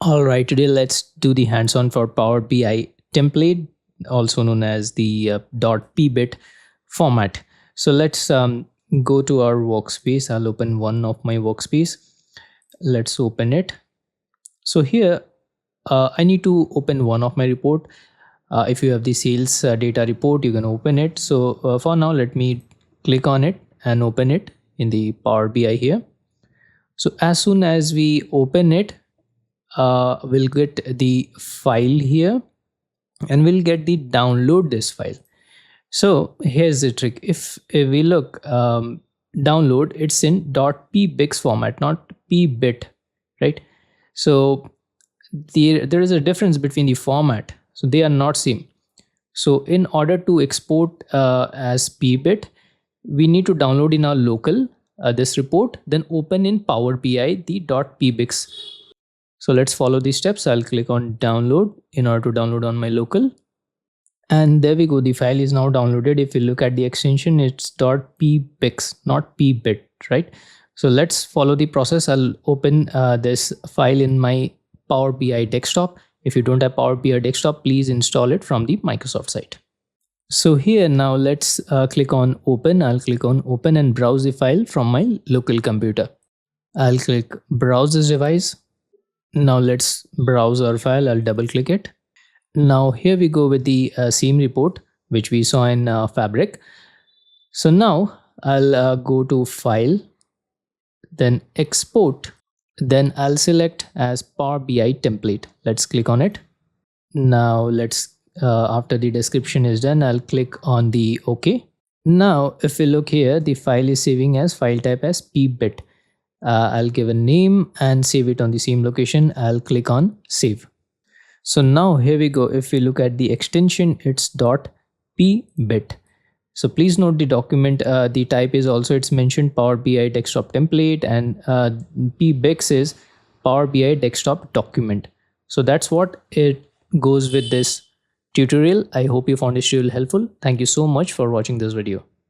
All right, today let's do the hands-on for Power BI template, also known as the .pbit format. So let's go to our workspace. I'll open one of my workspace. Let's open it. So here I need to open one of my report. If you have the sales data report, you can open it. So for now, let me click on it and open it in the Power BI here. So as soon as we open it, we'll get the file here and we'll get the download this file. So here's the trick. If we look, download, it's in .pbix format, not pbit, right? So there is a difference between the format, so they are not same. So in order to export as pbit, we need to download in our local this report, then open in Power BI the .pbix. So let's follow these steps. I'll click on download in order to download on my local. And there we go. The file is now downloaded. If you look at the extension, it's .pbix, not pbit, right? So let's follow the process. I'll open this file in my Power BI desktop. If you don't have Power BI desktop, please install it from the Microsoft site. So here now let's click on open. I'll click on open and browse the file from my local computer. I'll click browse this device. Now let's browse our file. I'll double click it. Now here we go with the same report which we saw in Fabric. So now I'll go to file, then export, then I'll select as Power BI template. Let's click on it. Now let's after the description is done, I'll click on the OK. Now if we look here, the file is saving as file type as pbit. I'll give a name and save it on the same location. I'll click on save. So now here we go. If we look at the extension, it's .pbit. So please note the document, the type is also, it's mentioned Power BI desktop template, and pbix is Power BI desktop document. So that's what it goes with this tutorial. I hope you found this tutorial helpful. Thank you so much for watching this video.